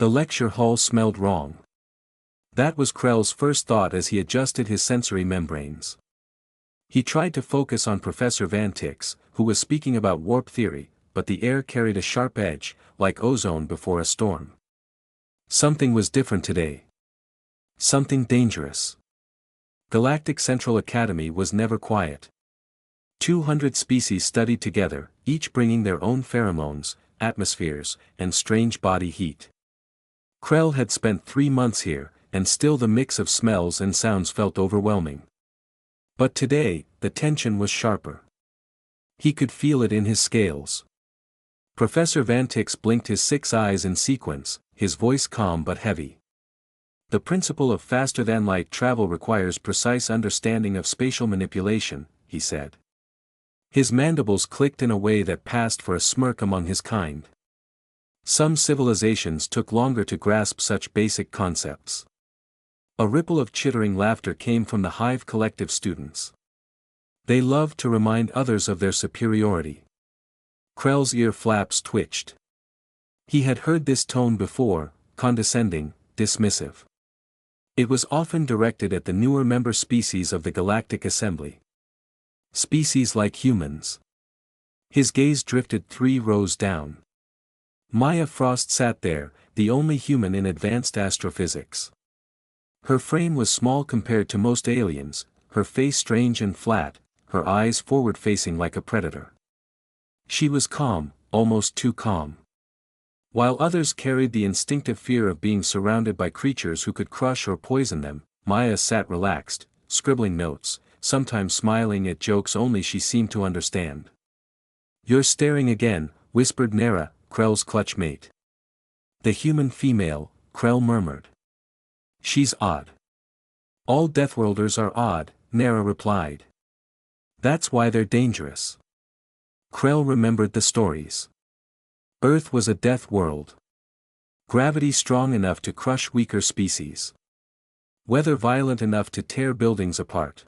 The lecture hall smelled wrong. That was Krell's first thought as he adjusted his sensory membranes. He tried to focus on Professor Van Tix, who was speaking about warp theory, but the air carried a sharp edge, like ozone before a storm. Something was different today. Something dangerous. Galactic Central Academy was never quiet. 200 species studied together, each bringing their own pheromones, atmospheres, and strange body heat. Krell had spent 3 months here, and still the mix of smells and sounds felt overwhelming. But today, the tension was sharper. He could feel it in his scales. Professor Van Tix blinked his 6 eyes in sequence, his voice calm but heavy. The principle of faster-than-light travel requires precise understanding of spatial manipulation, he said. His mandibles clicked in a way that passed for a smirk among his kind. Some civilizations took longer to grasp such basic concepts. A ripple of chittering laughter came from the Hive Collective students. They loved to remind others of their superiority. Krell's ear flaps twitched. He had heard this tone before, condescending, dismissive. It was often directed at the newer member species of the Galactic Assembly. Species like humans. His gaze drifted 3 rows down. Maya Frost sat there, the only human in advanced astrophysics. Her frame was small compared to most aliens, her face strange and flat, her eyes forward-facing like a predator. She was calm, almost too calm. While others carried the instinctive fear of being surrounded by creatures who could crush or poison them, Maya sat relaxed, scribbling notes, sometimes smiling at jokes only she seemed to understand. "You're staring again," whispered Nera, Krell's clutch mate. "The human female," Krell murmured. "She's odd." "All Deathworlders are odd," Nera replied. "That's why they're dangerous." Krell remembered the stories. Earth was a death world. Gravity strong enough to crush weaker species. Weather violent enough to tear buildings apart.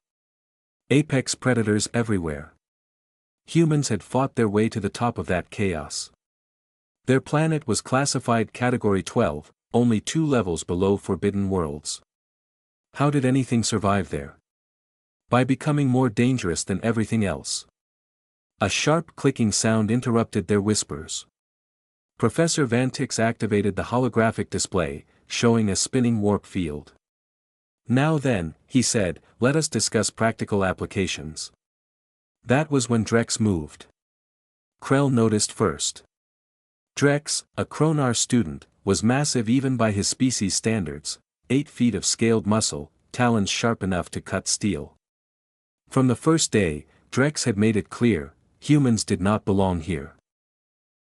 Apex predators everywhere. Humans had fought their way to the top of that chaos. Their planet was classified Category 12, only 2 levels below Forbidden Worlds. How did anything survive there? By becoming more dangerous than everything else. A sharp clicking sound interrupted their whispers. Professor Van Tix activated the holographic display, showing a spinning warp field. "Now then," he said, "let us discuss practical applications." That was when Drex moved. Krell noticed first. Drex, a Kronar student, was massive even by his species standards, 8 feet of scaled muscle, talons sharp enough to cut steel. From the first day, Drex had made it clear, humans did not belong here.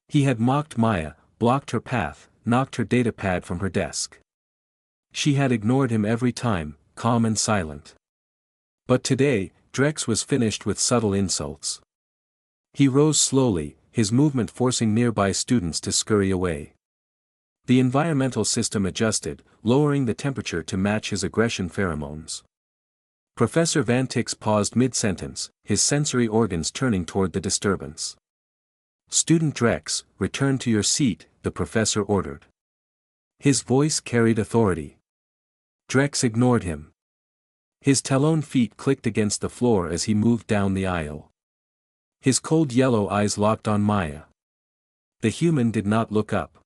He had mocked Maya, blocked her path, knocked her datapad from her desk. She had ignored him every time, calm and silent. But today, Drex was finished with subtle insults. He rose slowly, his movement forcing nearby students to scurry away. The environmental system adjusted, lowering the temperature to match his aggression pheromones. Professor Van Tix paused mid-sentence, his sensory organs turning toward the disturbance. "Student Drex, return to your seat," the professor ordered. His voice carried authority. Drex ignored him. His talon feet clicked against the floor as he moved down the aisle. His cold yellow eyes locked on Maya. The human did not look up.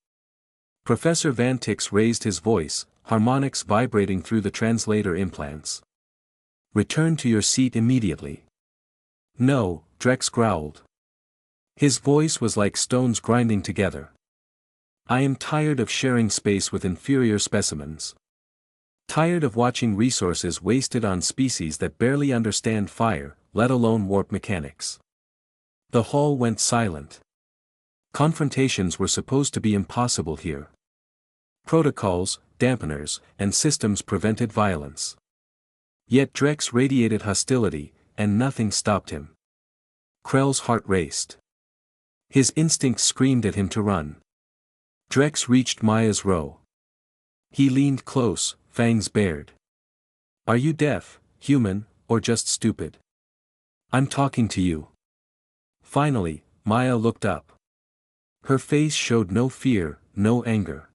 Professor Van Tix raised his voice, harmonics vibrating through the translator implants. "Return to your seat immediately." "No," Drex growled. His voice was like stones grinding together. "I am tired of sharing space with inferior specimens. Tired of watching resources wasted on species that barely understand fire, let alone warp mechanics." The hall went silent. Confrontations were supposed to be impossible here. Protocols, dampeners, and systems prevented violence. Yet Drex radiated hostility, and nothing stopped him. Krell's heart raced. His instincts screamed at him to run. Drex reached Maya's row. He leaned close, fangs bared. "Are you deaf, human, or just stupid? I'm talking to you." Finally, Maya looked up. Her face showed no fear, no anger.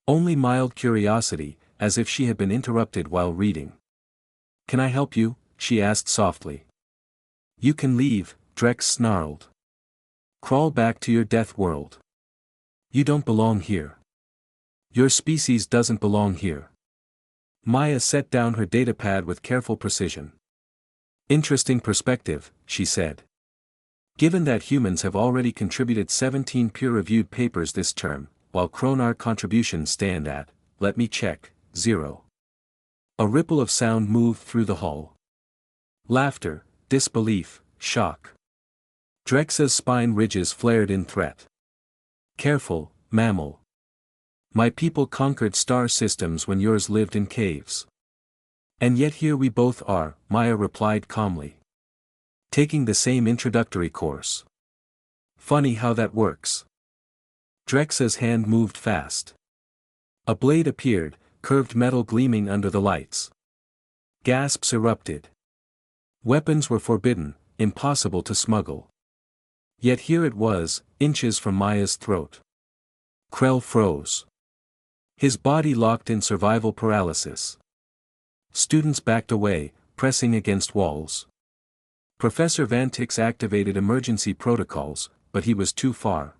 Only mild curiosity, as if she had been interrupted while reading. "Can I help you?" she asked softly. "You can leave," Drex snarled. "Crawl back to your death world. You don't belong here. Your species doesn't belong here." Maya set down her datapad with careful precision. "Interesting perspective," she said. "Given that humans have already contributed 17 peer-reviewed papers this term, while Kronar contributions stand at, let me check, 0. A ripple of sound moved through the hall. Laughter, disbelief, shock. Drex's spine ridges flared in threat. "Careful, mammal. My people conquered star systems when yours lived in caves. And yet here we both are," Maya replied calmly. "Taking the same introductory course. Funny how that works." Drex's hand moved fast. A blade appeared, curved metal gleaming under the lights. Gasps erupted. Weapons were forbidden, impossible to smuggle. Yet here it was, inches from Maya's throat. Krell froze. His body locked in survival paralysis. Students backed away, pressing against walls. Professor Vantix activated emergency protocols, but he was too far.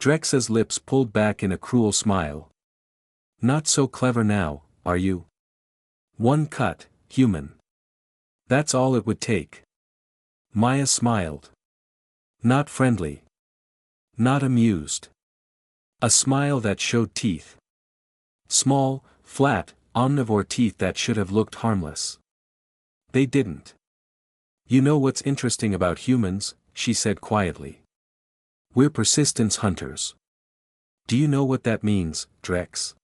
Drex's lips pulled back in a cruel smile. "Not so clever now, are you? One cut, human. That's all it would take." Maya smiled. Not friendly. Not amused. A smile that showed teeth. Small, flat, omnivore teeth that should have looked harmless. They didn't. "You know what's interesting about humans," she said quietly. "We're persistence hunters." "Do you know what that means, Drex?"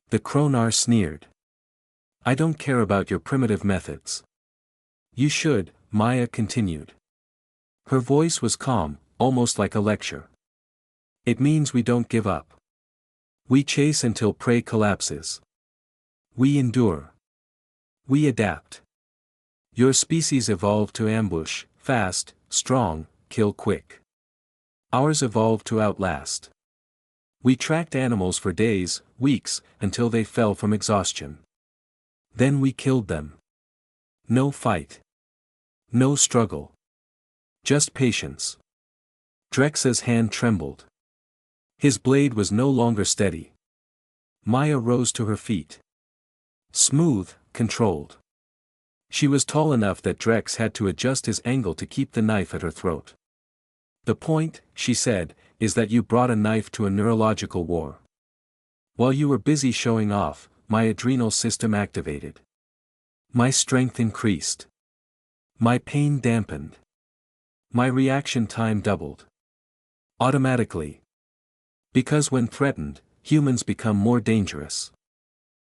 The Kronar sneered. "I don't care about your primitive methods." "You should," Maya continued. Her voice was calm, almost like a lecture. "It means we don't give up. We chase until prey collapses. We endure. We adapt. Your species evolved to ambush, fast, strong, kill quick. Ours evolved to outlast. We tracked animals for days, weeks, until they fell from exhaustion. Then we killed them. No fight. No struggle. Just patience." Drex's hand trembled. His blade was no longer steady. Maya rose to her feet. Smooth, controlled. She was tall enough that Drex had to adjust his angle to keep the knife at her throat. "The point," she said, "is that you brought a knife to a neurological war. While you were busy showing off, my adrenal system activated. My strength increased. My pain dampened. My reaction time doubled. Automatically. Because when threatened, humans become more dangerous."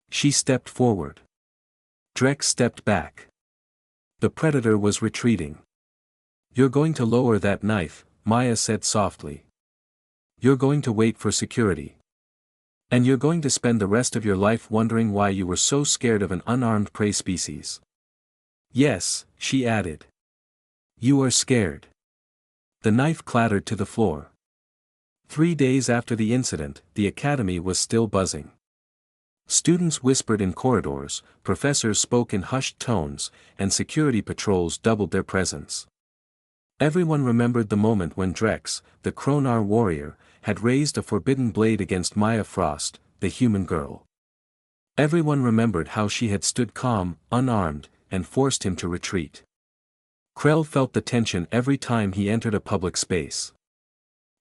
She stepped forward. Drex stepped back. The predator was retreating. "You're going to lower that knife," Maya said softly. "You're going to wait for security. And you're going to spend the rest of your life wondering why you were so scared of an unarmed prey species." "Yes," she added. "You are scared." The knife clattered to the floor. 3 days after the incident, the academy was still buzzing. Students whispered in corridors, professors spoke in hushed tones, and security patrols doubled their presence. Everyone remembered the moment when Drex, the Kronar warrior, had raised a forbidden blade against Maya Frost, the human girl. Everyone remembered how she had stood calm, unarmed, and forced him to retreat. Krell felt the tension every time he entered a public space.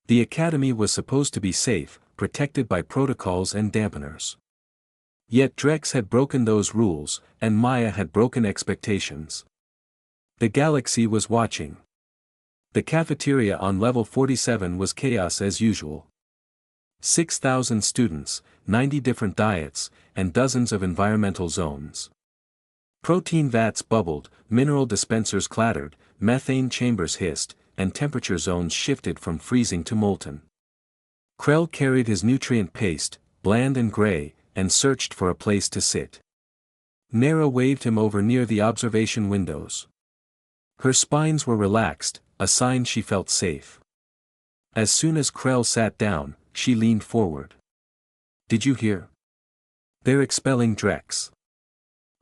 The academy was supposed to be safe, protected by protocols and dampeners. Yet Drex had broken those rules, and Maya had broken expectations. The galaxy was watching. The cafeteria on level 47 was chaos as usual. 6,000 students, 90 different diets, and dozens of environmental zones. Protein vats bubbled, mineral dispensers clattered, methane chambers hissed, and temperature zones shifted from freezing to molten. Krell carried his nutrient paste, bland and gray, and searched for a place to sit. Nera waved him over near the observation windows. Her spines were relaxed, a sign she felt safe. As soon as Krell sat down, she leaned forward. Did you hear? They're expelling Drex.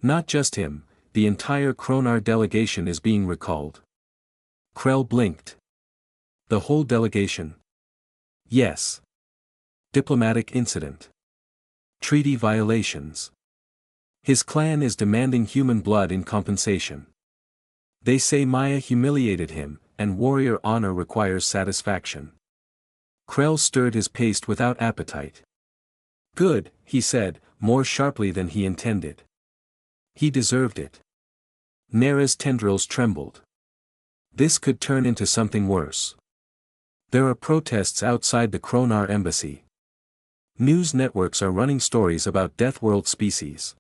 Not just him, the entire Kronar delegation is being recalled. Krell blinked. The whole delegation? Yes. Diplomatic incident. Treaty violations. His clan is demanding human blood in compensation. They say Maya humiliated him, and warrior honor requires satisfaction. Krell stirred his paste without appetite. Good, he said, more sharply than he intended. He deserved it. Nera's tendrils trembled. This could turn into something worse. There are protests outside the Kronar embassy. News networks are running stories about Deathworld species.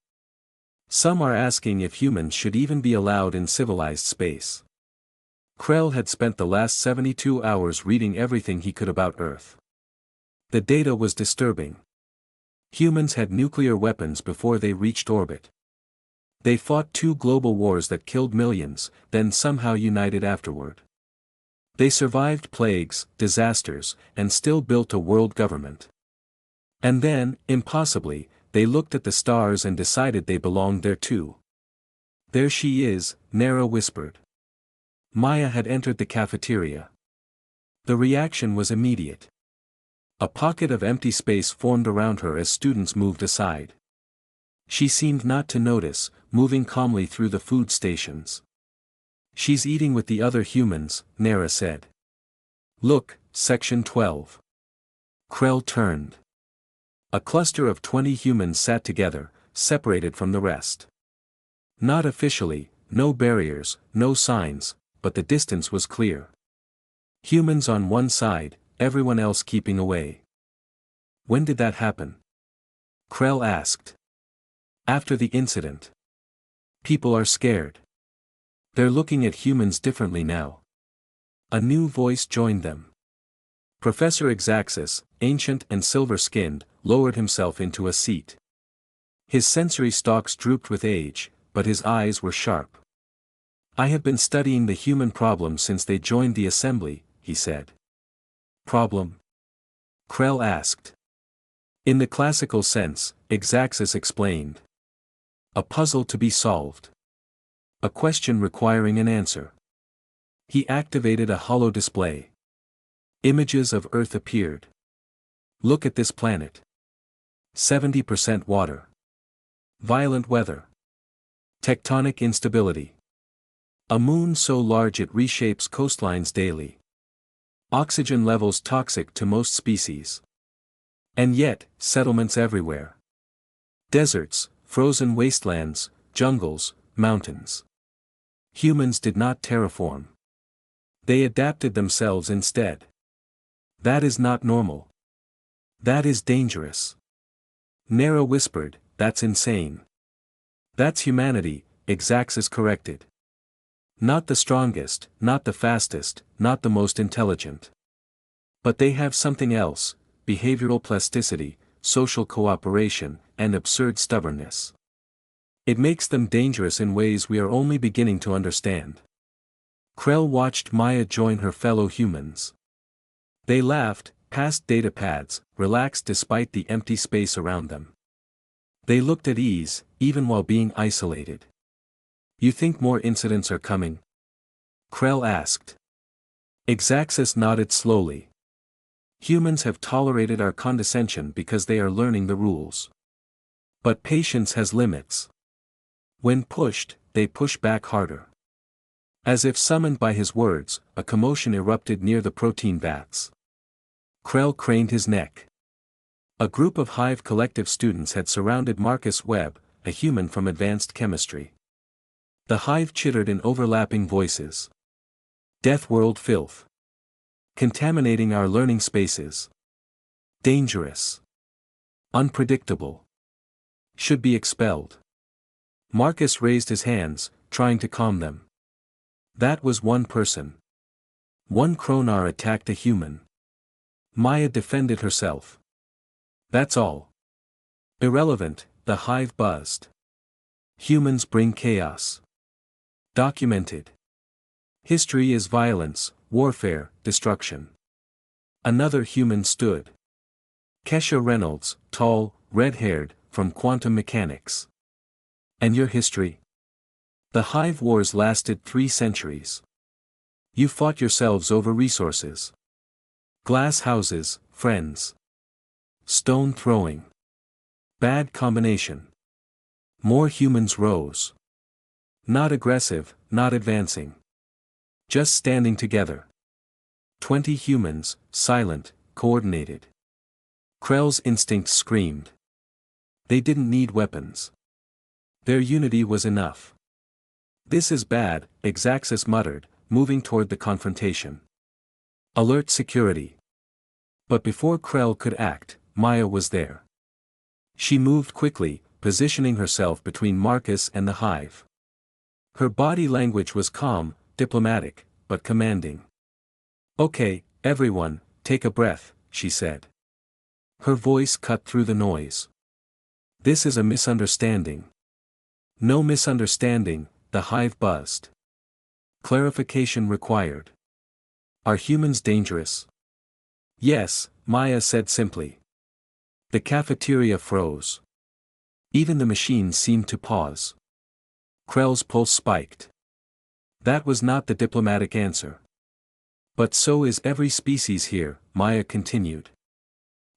Some are asking if humans should even be allowed in civilized space. Krell had spent the last 72 hours reading everything he could about Earth. The data was disturbing. Humans had nuclear weapons before they reached orbit. They fought 2 global wars that killed millions, then somehow united afterward. They survived plagues, disasters, and still built a world government. And then, impossibly, they looked at the stars and decided they belonged there too. There she is, Nera whispered. Maya had entered the cafeteria. The reaction was immediate. A pocket of empty space formed around her as students moved aside. She seemed not to notice, moving calmly through the food stations. She's eating with the other humans, Nera said. Look, Section 12. Krell turned. A cluster of 20 humans sat together, separated from the rest. Not officially, no barriers, no signs, but the distance was clear. Humans on one side, everyone else keeping away. When did that happen? Krell asked. After the incident. People are scared. They're looking at humans differently now. A new voice joined them. Professor Exaxis, ancient and silver-skinned, lowered himself into a seat. His sensory stalks drooped with age, but his eyes were sharp. I have been studying the human problem since they joined the assembly, he said. Problem? Krell asked. In the classical sense, Exaxis explained. A puzzle to be solved. A question requiring an answer. He activated a holo display. Images of Earth appeared. Look at this planet. 70% water. Violent weather. Tectonic instability. A moon so large it reshapes coastlines daily. Oxygen levels toxic to most species. And yet, settlements everywhere. Deserts, frozen wastelands, jungles, mountains. Humans did not terraform. They adapted themselves instead. That is not normal. That is dangerous. Nera whispered, that's insane. That's humanity, Exaxis corrected. Not the strongest, not the fastest, not the most intelligent. But they have something else, behavioral plasticity, social cooperation, and absurd stubbornness. It makes them dangerous in ways we are only beginning to understand. Krell watched Maya join her fellow humans. They laughed, passed data pads, relaxed despite the empty space around them. They looked at ease, even while being isolated. You think more incidents are coming? Krell asked. Exaxis nodded slowly. Humans have tolerated our condescension because they are learning the rules. But patience has limits. When pushed, they push back harder. As if summoned by his words, a commotion erupted near the protein vats. Krell craned his neck. A group of Hive Collective students had surrounded Marcus Webb, a human from advanced chemistry. The Hive chittered in overlapping voices. Deathworld filth. Contaminating our learning spaces. Dangerous. Unpredictable. Should be expelled. Marcus raised his hands, trying to calm them. That was one person. One Kronar attacked a human. Maya defended herself. That's all. Irrelevant, the Hive buzzed. Humans bring chaos. Documented. History is violence, warfare, destruction. Another human stood. Kesha Reynolds, tall, red-haired, from quantum mechanics. And your history? The Hive Wars lasted 3 centuries. You fought yourselves over resources. Glass houses, friends. Stone throwing. Bad combination. More humans rose. Not aggressive, not advancing. Just standing together. 20 humans, silent, coordinated. Krell's instinct screamed. They didn't need weapons. Their unity was enough. This is bad, Exaxis muttered, moving toward the confrontation. Alert security. But before Krell could act, Maya was there. She moved quickly, positioning herself between Marcus and the Hive. Her body language was calm, diplomatic, but commanding. Okay, everyone, take a breath, she said. Her voice cut through the noise. This is a misunderstanding. No misunderstanding, the Hive buzzed. Clarification required. Are humans dangerous? Yes, Maya said simply. The cafeteria froze. Even the machines seemed to pause. Krell's pulse spiked. That was not the diplomatic answer. But so is every species here, Maya continued.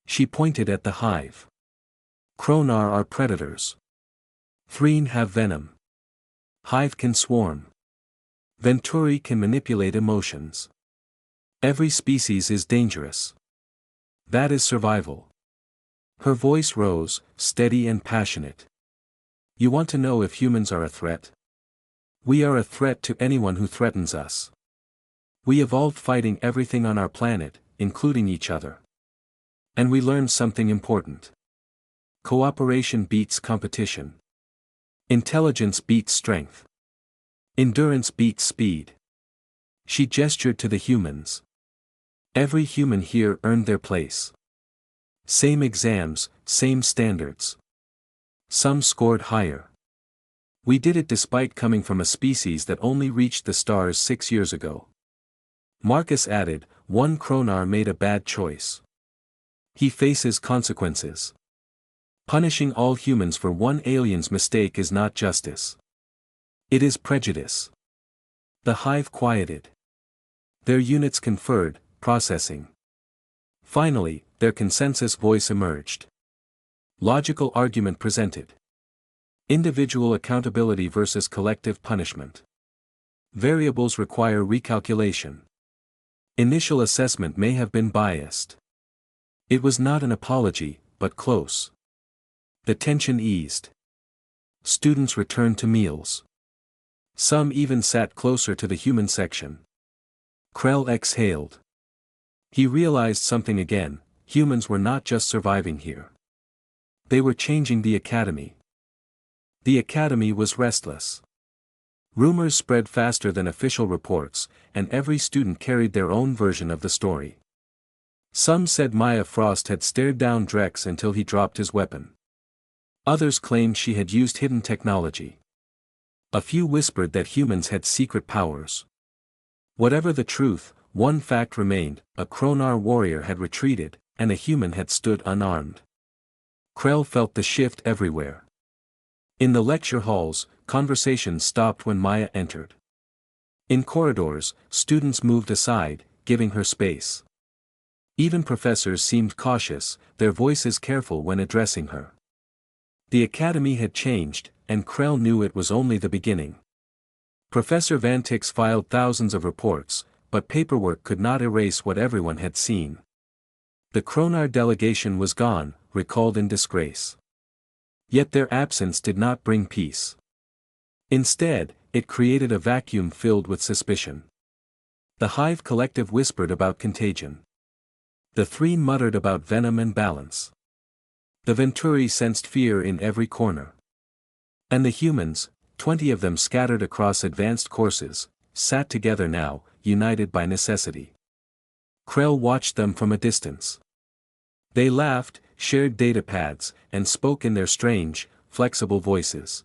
She pointed at the Hive. Kronar are predators. Threen have venom. Hive can swarm. Venturi can manipulate emotions. Every species is dangerous. That is survival. Her voice rose, steady and passionate. You want to know if humans are a threat? We are a threat to anyone who threatens us. We evolved fighting everything on our planet, including each other. And we learned something important. Cooperation beats competition. Intelligence beats strength. Endurance beats speed. She gestured to the humans. Every human here earned their place. Same exams, same standards. Some scored higher. We did it despite coming from a species that only reached the stars 6 years ago. Marcus added, one Kronar made a bad choice. He faces consequences. Punishing all humans for one alien's mistake is not justice. It is prejudice. The Hive quieted. Their units conferred, processing. Finally, their consensus voice emerged. Logical argument presented. Individual accountability versus collective punishment. Variables require recalculation. Initial assessment may have been biased. It was not an apology, but close. The tension eased. Students returned to meals. Some even sat closer to the human section. Krell exhaled. He realized something again, humans were not just surviving here. They were changing the academy. The academy was restless. Rumors spread faster than official reports, and every student carried their own version of the story. Some said Maya Frost had stared down Drex until he dropped his weapon. Others claimed she had used hidden technology. A few whispered that humans had secret powers. Whatever the truth, one fact remained, a Kronar warrior had retreated, and a human had stood unarmed. Krell felt the shift everywhere. In the lecture halls, conversations stopped when Maya entered. In corridors, students moved aside, giving her space. Even professors seemed cautious, their voices careful when addressing her. The academy had changed, and Krell knew it was only the beginning. Professor Vantix filed thousands of reports, but paperwork could not erase what everyone had seen. The Kronar delegation was gone, recalled in disgrace. Yet their absence did not bring peace. Instead, it created a vacuum filled with suspicion. The Hive collective whispered about contagion. The Three muttered about venom and balance. The Venturi sensed fear in every corner. And the humans, 20 of them scattered across advanced courses, sat together now, united by necessity. Krell watched them from a distance. They laughed, shared datapads, and spoke in their strange, flexible voices.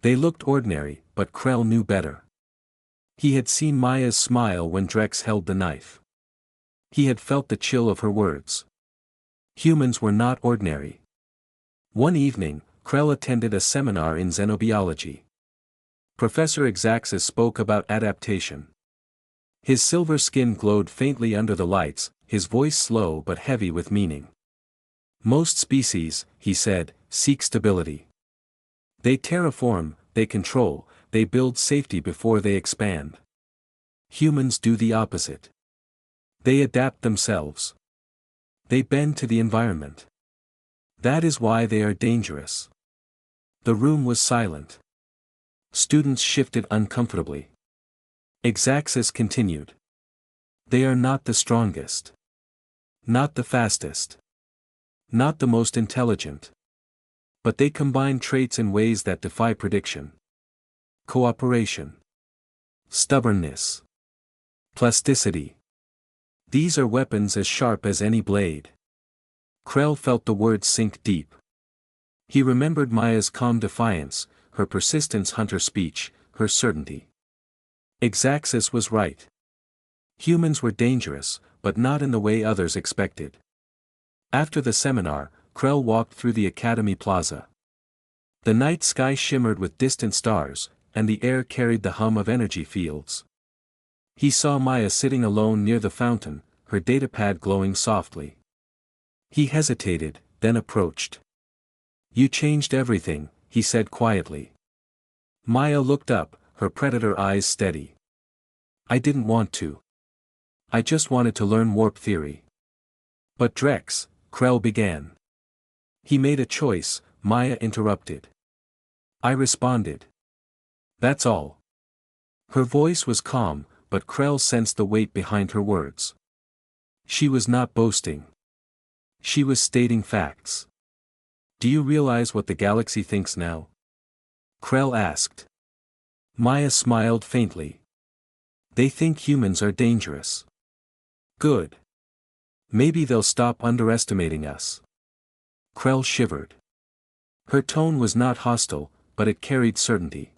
They looked ordinary, but Krell knew better. He had seen Maya's smile when Drex held the knife. He had felt the chill of her words. Humans were not ordinary. One evening, Krell attended a seminar in xenobiology. Professor Exaxis spoke about adaptation. His silver skin glowed faintly under the lights, his voice slow but heavy with meaning. Most species, he said, seek stability. They terraform, they control, they build safety before they expand. Humans do the opposite. They adapt themselves. They bend to the environment. That is why they are dangerous. The room was silent. Students shifted uncomfortably. Exaxis continued. They are not the strongest. Not the fastest. Not the most intelligent. But they combine traits in ways that defy prediction. Cooperation. Stubbornness. Plasticity. These are weapons as sharp as any blade. Krell felt the words sink deep. He remembered Maya's calm defiance, her persistence hunter speech, her certainty. Exaxis was right. Humans were dangerous, but not in the way others expected. After the seminar, Krell walked through the Academy Plaza. The night sky shimmered with distant stars, and the air carried the hum of energy fields. He saw Maya sitting alone near the fountain, her datapad glowing softly. He hesitated, then approached. "You changed everything," he said quietly. Maya looked up, her predator eyes steady. "I didn't want to. I just wanted to learn warp theory." "But Drex," Krell began. "He made a choice," Maya interrupted. "I responded. That's all." Her voice was calm, but Krell sensed the weight behind her words. She was not boasting. She was stating facts. "Do you realize what the galaxy thinks now?" Krell asked. Maya smiled faintly. "They think humans are dangerous." "Good. Maybe they'll stop underestimating us." Krell shivered. Her tone was not hostile, but it carried certainty.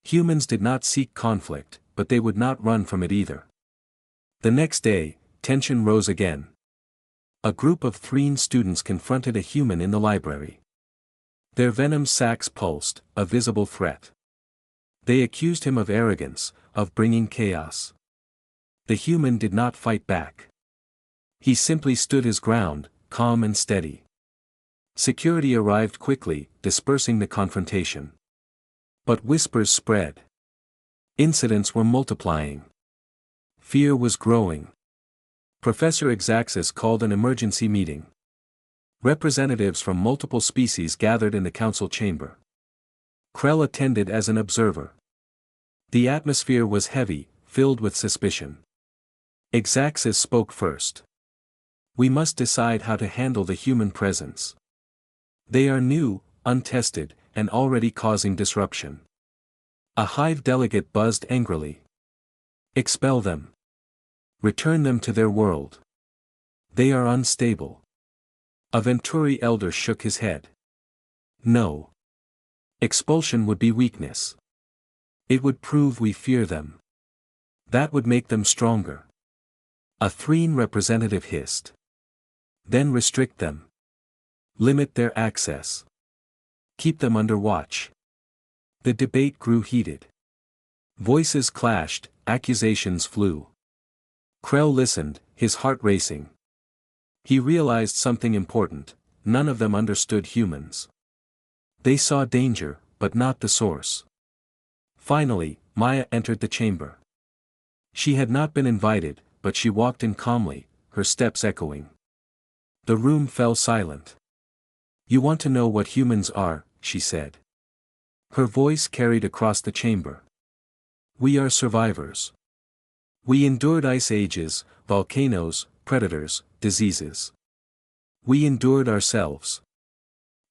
Humans did not seek conflict, but they would not run from it either. The next day, tension rose again. A group of Threen students confronted a human in the library. Their venom sacs pulsed, a visible threat. They accused him of arrogance, of bringing chaos. The human did not fight back. He simply stood his ground, calm and steady. Security arrived quickly, dispersing the confrontation. But whispers spread. Incidents were multiplying. Fear was growing. Professor Exaxis called an emergency meeting. Representatives from multiple species gathered in the council chamber. Krell attended as an observer. The atmosphere was heavy, filled with suspicion. Exaxis spoke first. "We must decide how to handle the human presence. They are new, untested, and already causing disruption." A hive delegate buzzed angrily. "Expel them. Return them to their world. They are unstable." A Venturi elder shook his head. "No. Expulsion would be weakness. It would prove we fear them. That would make them stronger." A Threen representative hissed. "Then restrict them. Limit their access. Keep them under watch." The debate grew heated. Voices clashed, accusations flew. Krell listened, his heart racing. He realized something important: none of them understood humans. They saw danger, but not the source. Finally, Maya entered the chamber. She had not been invited, but she walked in calmly, her steps echoing. The room fell silent. "You want to know what humans are," she said. Her voice carried across the chamber. "We are survivors. We endured ice ages, volcanoes, predators, diseases. We endured ourselves.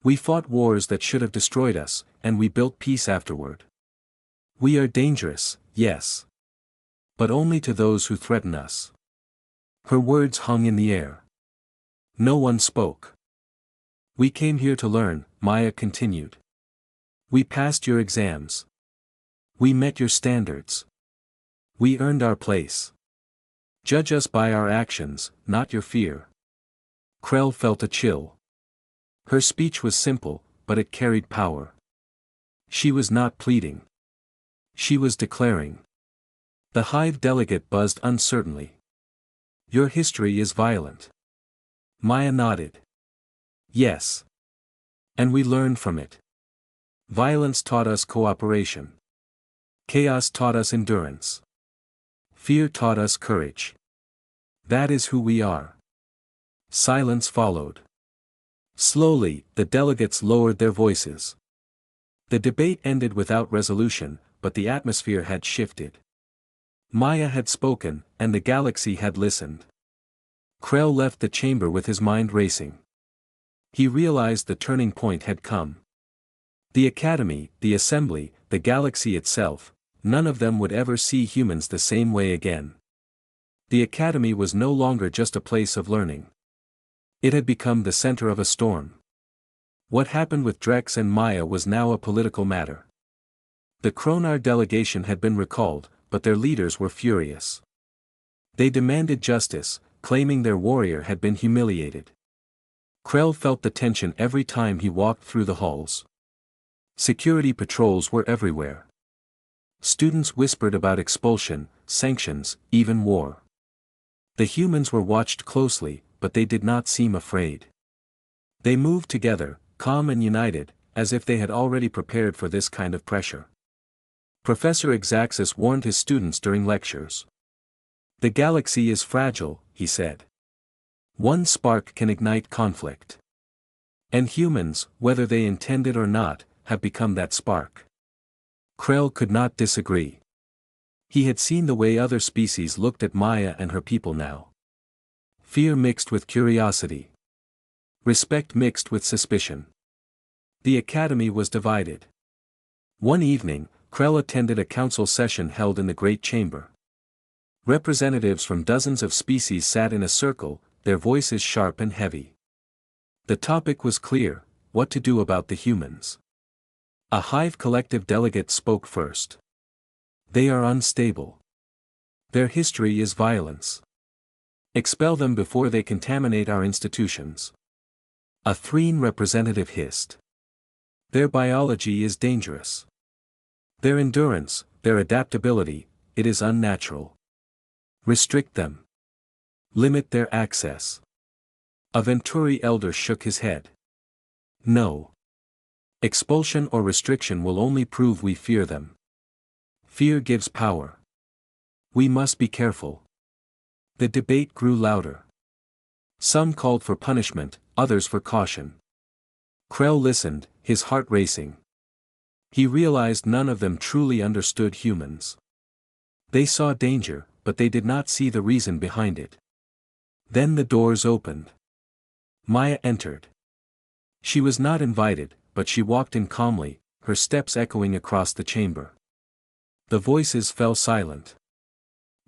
We fought wars that should have destroyed us, and we built peace afterward. We are dangerous, yes. But only to those who threaten us." Her words hung in the air. No one spoke. "We came here to learn," Maya continued. "We passed your exams. We met your standards. We earned our place. Judge us by our actions, not your fear." Krell felt a chill. Her speech was simple, but it carried power. She was not pleading. She was declaring. The Hive delegate buzzed uncertainly. Your history is violent. Maya nodded. Yes. And we learned from it. Violence taught us cooperation. Chaos taught us endurance. Fear taught us courage. That is who we are. Silence followed. Slowly, the delegates lowered their voices. The debate ended without resolution, but the atmosphere had shifted. Maya had spoken, and the galaxy had listened. Krell left the chamber with his mind racing. He realized the turning point had come. The Academy, the Assembly, the galaxy itself, none of them would ever see humans the same way again. The Academy was no longer just a place of learning. It had become the center of a storm. What happened with Drex and Maya was now a political matter. The Kronar delegation had been recalled, but their leaders were furious. They demanded justice, claiming their warrior had been humiliated. Krell felt the tension every time he walked through the halls. Security patrols were everywhere. Students whispered about expulsion, sanctions, even war. The humans were watched closely, but they did not seem afraid. They moved together, calm and united, as if they had already prepared for this kind of pressure. Professor Exaxis warned his students during lectures. The galaxy is fragile, he said. One spark can ignite conflict. And humans, whether they intend it or not, have become that spark. Krell could not disagree. He had seen the way other species looked at Maya and her people now. Fear mixed with curiosity. Respect mixed with suspicion. The Academy was divided. One evening, Krell attended a council session held in the Great Chamber. Representatives from dozens of species sat in a circle, their voices sharp and heavy. The topic was clear: what to do about the humans. A Hive collective delegate spoke first. They are unstable. Their history is violence. Expel them before they contaminate our institutions. A Threne representative hissed. Their biology is dangerous. Their endurance, their adaptability, it is unnatural. Restrict them. Limit their access. A Venturi elder shook his head. No. Expulsion or restriction will only prove we fear them. Fear gives power. We must be careful. The debate grew louder. Some called for punishment, others for caution. Krell listened, his heart racing. He realized none of them truly understood humans. They saw danger, but they did not see the reason behind it. Then the doors opened. Maya entered. She was not invited, but she walked in calmly, her steps echoing across the chamber. The voices fell silent.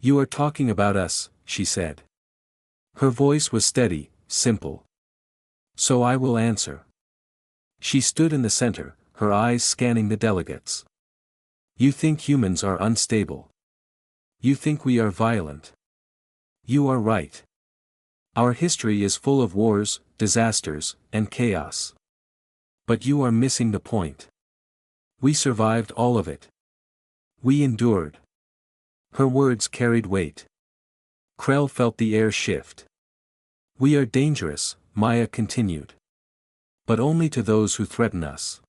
You are talking about us, she said. Her voice was steady, simple. So I will answer. She stood in the center, her eyes scanning the delegates. You think humans are unstable. You think we are violent. You are right. Our history is full of wars, disasters, and chaos. But you are missing the point. We survived all of it. We endured. Her words carried weight. Krell felt the air shift. We are dangerous, Maya continued. But only to those who threaten us.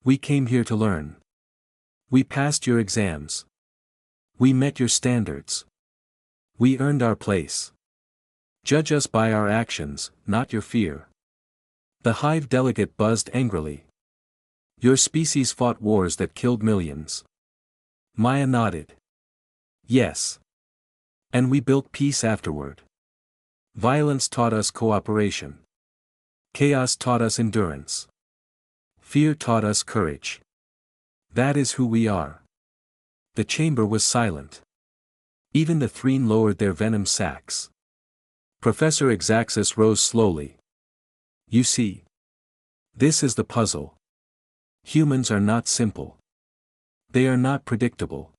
We came here to learn. We passed your exams. We met your standards. We earned our place. Judge us by our actions, not your fear. The Hive delegate buzzed angrily. Your species fought wars that killed millions. Maya nodded. Yes. And we built peace afterward. Violence taught us cooperation. Chaos taught us endurance. Fear taught us courage. That is who we are. The chamber was silent. Even the Threne lowered their venom sacs. Professor Exaxis rose slowly. You see. This is the puzzle. Humans are not simple. They are not predictable.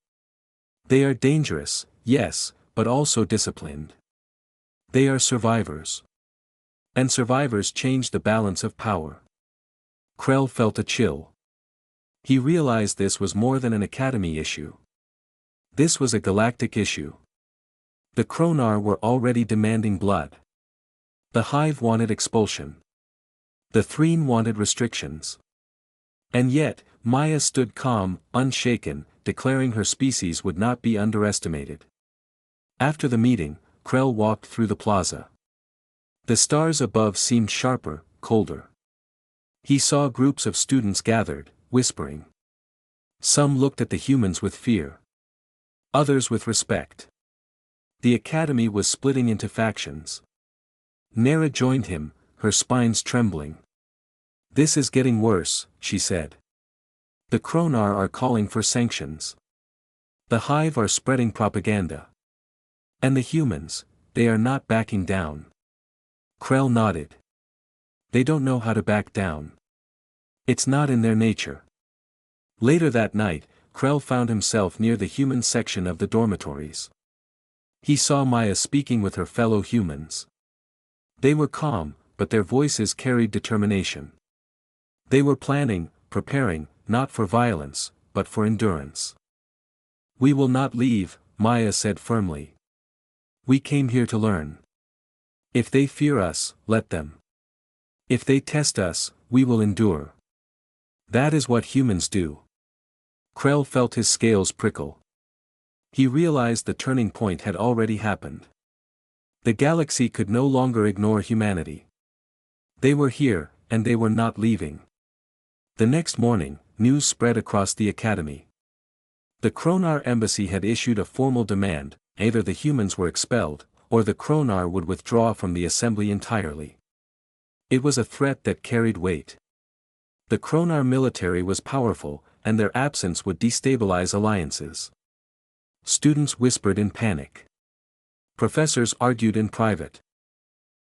They are dangerous, yes, but also disciplined. They are survivors. And survivors changed the balance of power. Krell felt a chill. He realized this was more than an Academy issue. This was a galactic issue. The Kronar were already demanding blood. The Hive wanted expulsion. The Threen wanted restrictions. And yet, Maya stood calm, unshaken, declaring her species would not be underestimated. After the meeting, Krell walked through the plaza. The stars above seemed sharper, colder. He saw groups of students gathered, whispering. Some looked at the humans with fear. Others with respect. The Academy was splitting into factions. Nera joined him, her spines trembling. This is getting worse, she said. The Kronar are calling for sanctions. The Hive are spreading propaganda. And the humans, they are not backing down. Krell nodded. They don't know how to back down. It's not in their nature. Later that night, Krell found himself near the human section of the dormitories. He saw Maya speaking with her fellow humans. They were calm, but their voices carried determination. They were planning, preparing, not for violence, but for endurance. We will not leave, Maya said firmly. We came here to learn. If they fear us, let them. If they test us, we will endure. That is what humans do. Krell felt his scales prickle. He realized the turning point had already happened. The galaxy could no longer ignore humanity. They were here, and they were not leaving. The next morning, news spread across the Academy. The Kronar embassy had issued a formal demand: either the humans were expelled, or the Kronar would withdraw from the assembly entirely. It was a threat that carried weight. The Kronar military was powerful, and their absence would destabilize alliances. Students whispered in panic. Professors argued in private.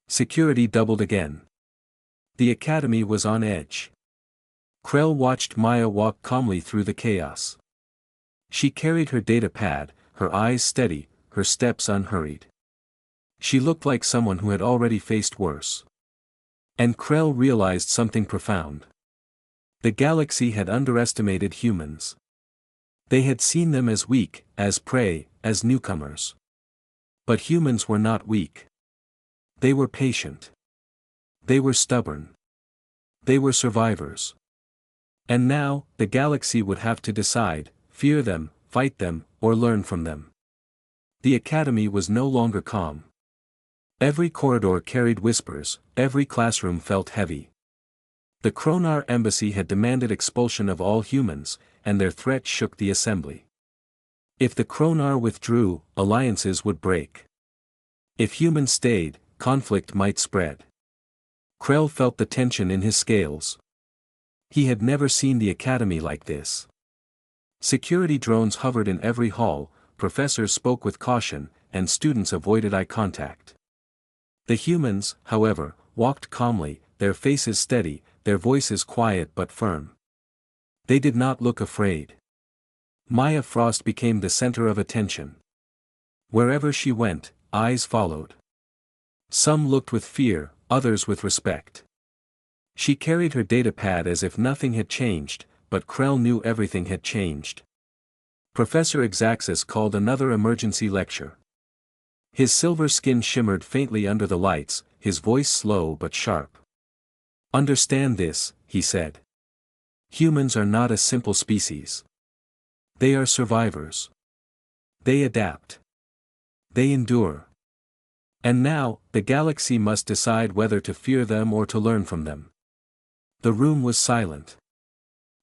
Security doubled again. The Academy was on edge. Krell watched Maya walk calmly through the chaos. She carried her data pad, her eyes steady, her steps unhurried. She looked like someone who had already faced worse. And Krell realized something profound. The galaxy had underestimated humans. They had seen them as weak, as prey, as newcomers. But humans were not weak. They were patient. They were stubborn. They were survivors. And now, the galaxy would have to decide: fear them, fight them, or learn from them. The Academy was no longer calm. Every corridor carried whispers, every classroom felt heavy. The Kronar embassy had demanded expulsion of all humans, and their threat shook the assembly. If the Kronar withdrew, alliances would break. If humans stayed, conflict might spread. Krell felt the tension in his scales. He had never seen the Academy like this. Security drones hovered in every hall, professors spoke with caution, and students avoided eye contact. The humans, however, walked calmly, their faces steady, their voices quiet but firm. They did not look afraid. Maya Frost became the center of attention. Wherever she went, eyes followed. Some looked with fear, others with respect. She carried her data pad as if nothing had changed, but Krell knew everything had changed. Professor Exaxis called another emergency lecture. His silver skin shimmered faintly under the lights, his voice slow but sharp. Understand this, he said. Humans are not a simple species. They are survivors. They adapt. They endure. And now, the galaxy must decide whether to fear them or to learn from them. The room was silent.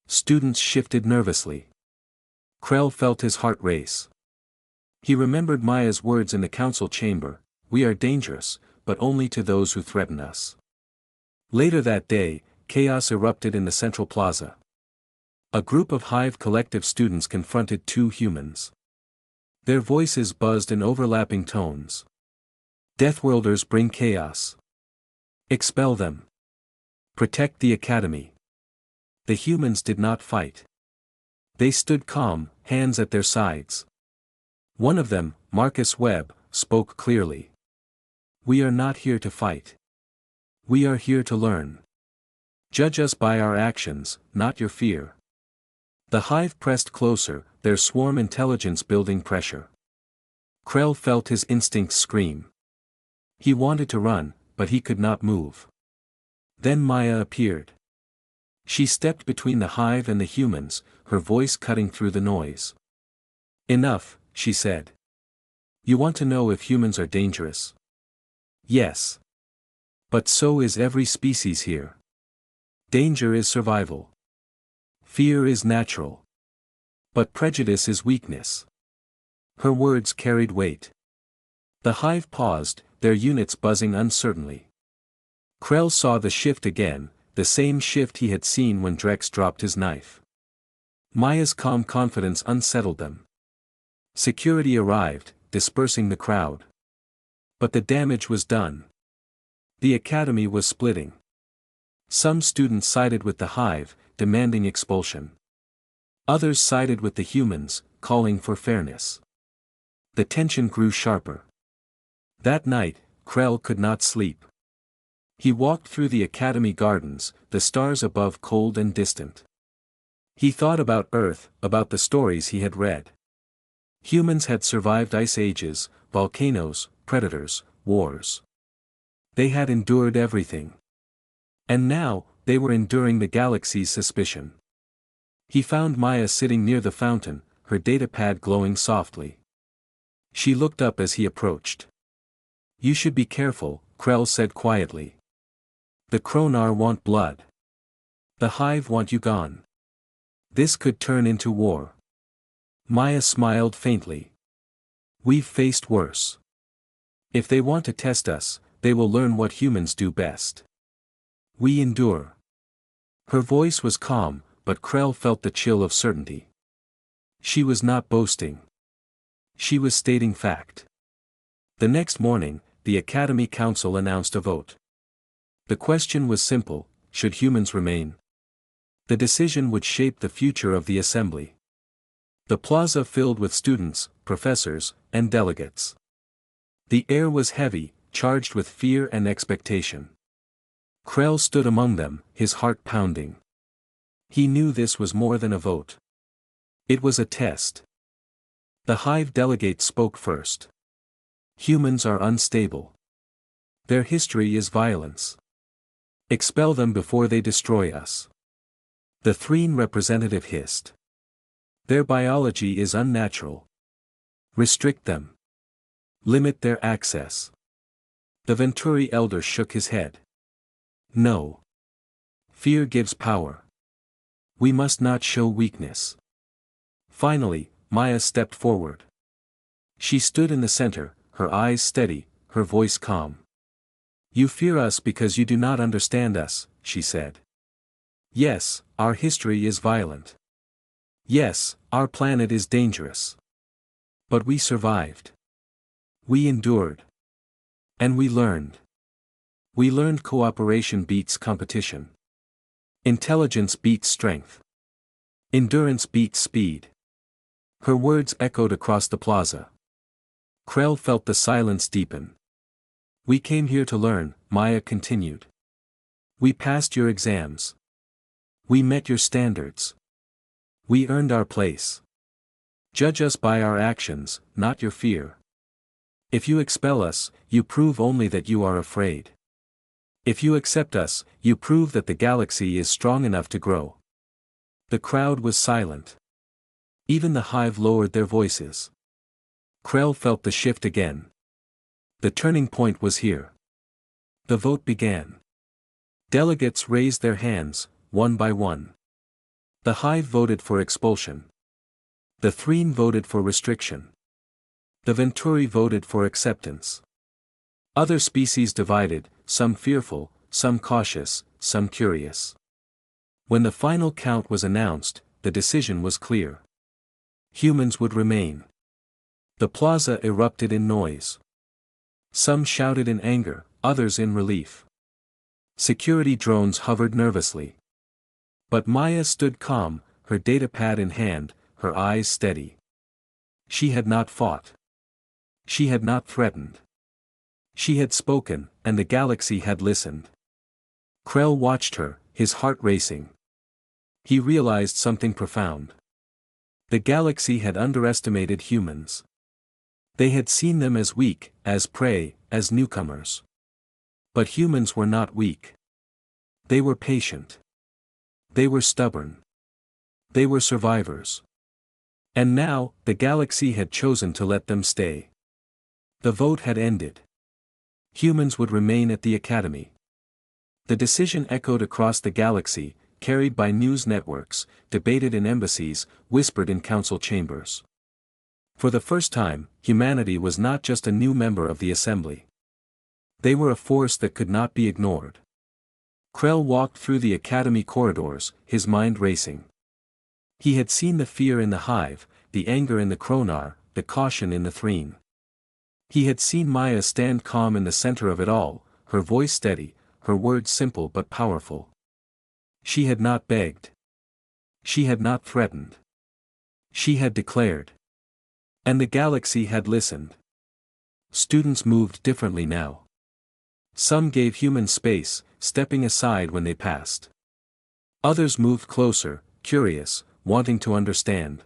Students shifted nervously. Krell felt his heart race. He remembered Maya's words in the council chamber: we are dangerous, but only to those who threaten us. Later that day, chaos erupted in the central plaza. A group of Hive Collective students confronted two humans. Their voices buzzed in overlapping tones. Deathworlders bring chaos. Expel them. Protect the Academy. The humans did not fight. They stood calm, hands at their sides. One of them, Marcus Webb, spoke clearly. We are not here to fight. We are here to learn. Judge us by our actions, not your fear. The hive pressed closer, their swarm intelligence building pressure. Krell felt his instincts scream. He wanted to run, but he could not move. Then Maya appeared. She stepped between the hive and the humans, her voice cutting through the noise. Enough, she said. You want to know if humans are dangerous? Yes. But so is every species here. Danger is survival. Fear is natural. But prejudice is weakness. Her words carried weight. The hive paused, their units buzzing uncertainly. Krell saw the shift again, the same shift he had seen when Drex dropped his knife. Maya's calm confidence unsettled them. Security arrived, dispersing the crowd. But the damage was done. The academy was splitting. Some students sided with the hive, demanding expulsion. Others sided with the humans, calling for fairness. The tension grew sharper. That night, Krell could not sleep. He walked through the academy gardens, the stars above cold and distant. He thought about Earth, about the stories he had read. Humans had survived ice ages, volcanoes, predators, wars. They had endured everything. And now, they were enduring the galaxy's suspicion. He found Maya sitting near the fountain, her datapad glowing softly. She looked up as he approached. You should be careful, Krell said quietly. The Kronar want blood. The hive want you gone. This could turn into war. Maya smiled faintly. We've faced worse. If they want to test us, they will learn what humans do best. We endure. Her voice was calm, but Krell felt the chill of certainty. She was not boasting. She was stating fact. The next morning, the Academy Council announced a vote. The question was simple: should humans remain? The decision would shape the future of the assembly. The plaza filled with students, professors, and delegates. The air was heavy, charged with fear and expectation. Krell stood among them, his heart pounding. He knew this was more than a vote. It was a test. The hive delegate spoke first. Humans are unstable. Their history is violence. Expel them before they destroy us. The Threen representative hissed. Their biology is unnatural. Restrict them. Limit their access. The Venturi elder shook his head. No. Fear gives power. We must not show weakness. Finally, Maya stepped forward. She stood in the center, her eyes steady, her voice calm. You fear us because you do not understand us, she said. Yes, our history is violent. Yes, our planet is dangerous. But we survived. We endured. And we learned. We learned cooperation beats competition. Intelligence beats strength. Endurance beats speed. Her words echoed across the plaza. Krell felt the silence deepen. We came here to learn, Maya continued. We passed your exams. We met your standards. We earned our place. Judge us by our actions, not your fear. If you expel us, you prove only that you are afraid. If you accept us, you prove that the galaxy is strong enough to grow. The crowd was silent. Even the hive lowered their voices. Krell felt the shift again. The turning point was here. The vote began. Delegates raised their hands, one by one. The hive voted for expulsion. The Threen voted for restriction. The Venturi voted for acceptance. Other species divided, some fearful, some cautious, some curious. When the final count was announced, the decision was clear. Humans would remain. The plaza erupted in noise. Some shouted in anger, others in relief. Security drones hovered nervously. But Maya stood calm, her datapad in hand, her eyes steady. She had not fought. She had not threatened. She had spoken, and the galaxy had listened. Krell watched her, his heart racing. He realized something profound. The galaxy had underestimated humans. They had seen them as weak, as prey, as newcomers. But humans were not weak. They were patient. They were stubborn. They were survivors. And now, the galaxy had chosen to let them stay. The vote had ended. Humans would remain at the Academy. The decision echoed across the galaxy, carried by news networks, debated in embassies, whispered in council chambers. For the first time, humanity was not just a new member of the Assembly. They were a force that could not be ignored. Krell walked through the Academy corridors, his mind racing. He had seen the fear in the hive, the anger in the Kronar, the caution in the Threne. He had seen Maya stand calm in the center of it all, her voice steady, her words simple but powerful. She had not begged. She had not threatened. She had declared. And the galaxy had listened. Students moved differently now. Some gave humans space, stepping aside when they passed. Others moved closer, curious, wanting to understand.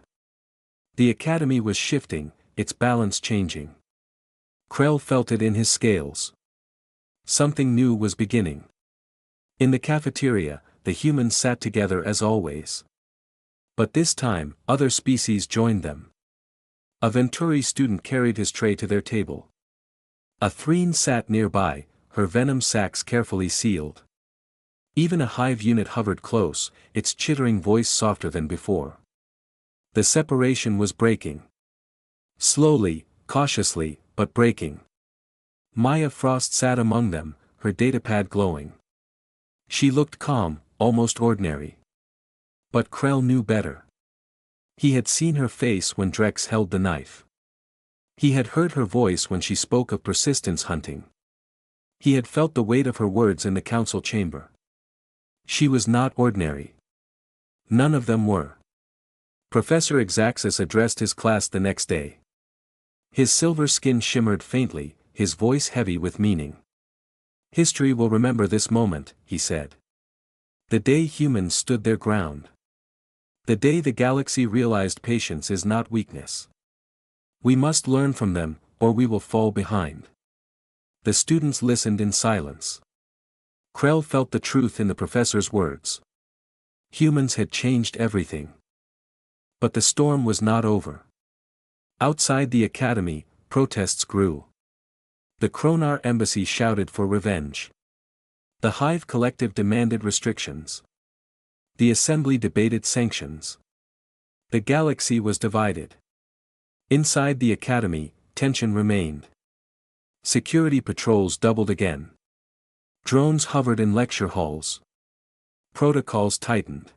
The Academy was shifting, its balance changing. Krell felt it in his scales. Something new was beginning. In the cafeteria, the humans sat together as always. But this time, other species joined them. A Venturi student carried his tray to their table. A Threne sat nearby, her venom sacs carefully sealed. Even a hive unit hovered close, its chittering voice softer than before. The separation was breaking. Slowly, cautiously, but breaking. Maya Frost sat among them, her datapad glowing. She looked calm, almost ordinary. But Krell knew better. He had seen her face when Drex held the knife. He had heard her voice when she spoke of persistence hunting. He had felt the weight of her words in the council chamber. She was not ordinary. None of them were. Professor Exaxis addressed his class the next day. His silver skin shimmered faintly, his voice heavy with meaning. History will remember this moment, he said. The day humans stood their ground. The day the galaxy realized patience is not weakness. We must learn from them, or we will fall behind. The students listened in silence. Krell felt the truth in the professor's words. Humans had changed everything. But the storm was not over. Outside the Academy, protests grew. The Kronar embassy shouted for revenge. The Hive Collective demanded restrictions. The Assembly debated sanctions. The galaxy was divided. Inside the Academy, tension remained. Security patrols doubled again. Drones hovered in lecture halls. Protocols tightened.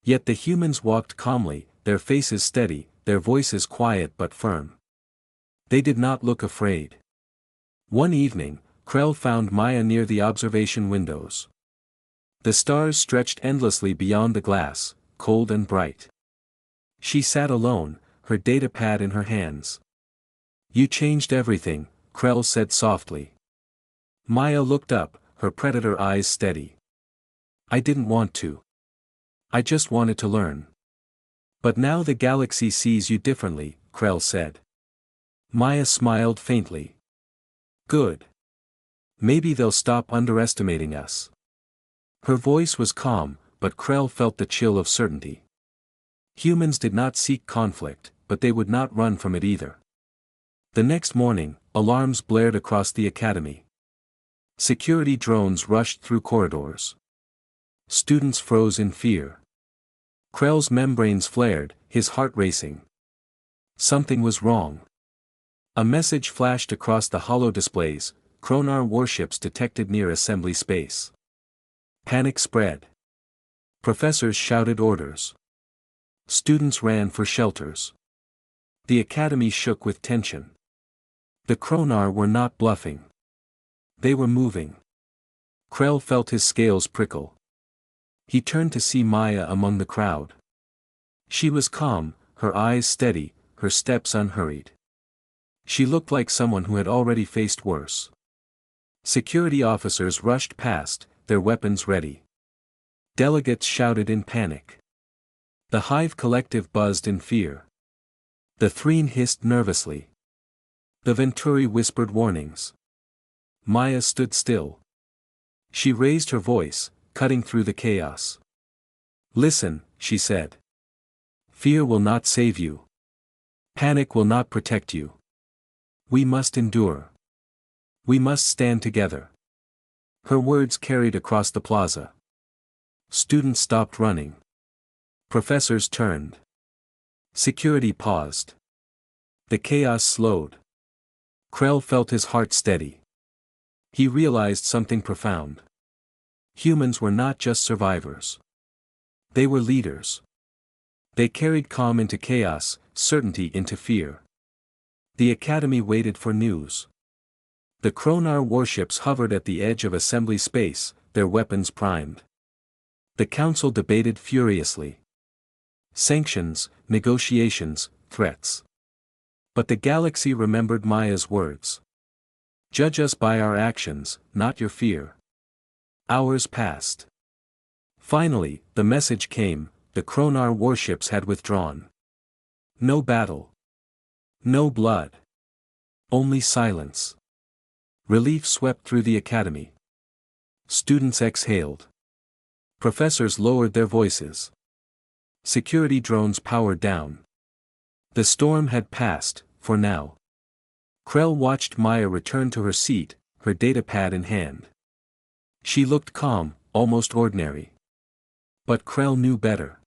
Yet the humans walked calmly, their faces steady, their voices quiet but firm. They did not look afraid. One evening, Krell found Maya near the observation windows. The stars stretched endlessly beyond the glass, cold and bright. She sat alone, her datapad in her hands. You changed everything, Krell said softly. Maya looked up, her predator eyes steady. I didn't want to. I just wanted to learn. But now the galaxy sees you differently, Krell said. Maya smiled faintly. Good. Maybe they'll stop underestimating us. Her voice was calm, but Krell felt the chill of certainty. Humans did not seek conflict, but they would not run from it either. The next morning, alarms blared across the Academy. Security drones rushed through corridors. Students froze in fear. Krell's membranes flared, his heart racing. Something was wrong. A message flashed across the holo displays, Kronar warships detected near assembly space. Panic spread. Professors shouted orders. Students ran for shelters. The Academy shook with tension. The Kronar were not bluffing. They were moving. Krell felt his scales prickle. He turned to see Maya among the crowd. She was calm, her eyes steady, her steps unhurried. She looked like someone who had already faced worse. Security officers rushed past, their weapons ready. Delegates shouted in panic. The Hive Collective buzzed in fear. The Threen hissed nervously. The Venturi whispered warnings. Maya stood still. She raised her voice, cutting through the chaos. "Listen," she said. "Fear will not save you. Panic will not protect you. We must endure. We must stand together." Her words carried across the plaza. Students stopped running. Professors turned. Security paused. The chaos slowed. Krell felt his heart steady. He realized something profound. Humans were not just survivors. They were leaders. They carried calm into chaos, certainty into fear. The Academy waited for news. The Kronar warships hovered at the edge of assembly space, their weapons primed. The Council debated furiously. Sanctions, negotiations, threats. But the galaxy remembered Maya's words. "Judge us by our actions, not your fear." Hours passed. Finally, the message came: the Kronar warships had withdrawn. No battle. No blood. Only silence. Relief swept through the Academy. Students exhaled. Professors lowered their voices. Security drones powered down. The storm had passed, for now. Krell watched Maya return to her seat, her datapad in hand. She looked calm, almost ordinary. But Krell knew better.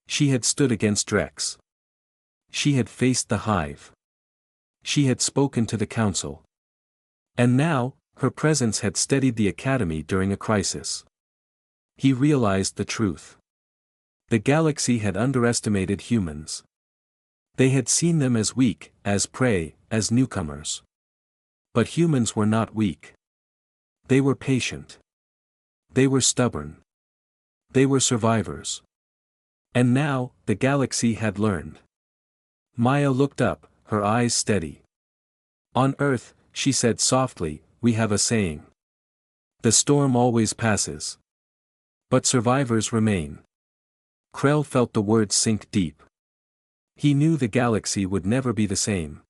She had stood against Drex. She had faced the Hive. She had spoken to the Council. And now, her presence had steadied the Academy during a crisis. He realized the truth. The galaxy had underestimated humans. They had seen them as weak, as prey, as newcomers. But humans were not weak. They were patient. They were stubborn. They were survivors. And now, the galaxy had learned. Maya looked up, her eyes steady. "On Earth," she said softly, "we have a saying. The storm always passes. But survivors remain." Krell felt the words sink deep. He knew the galaxy would never be the same.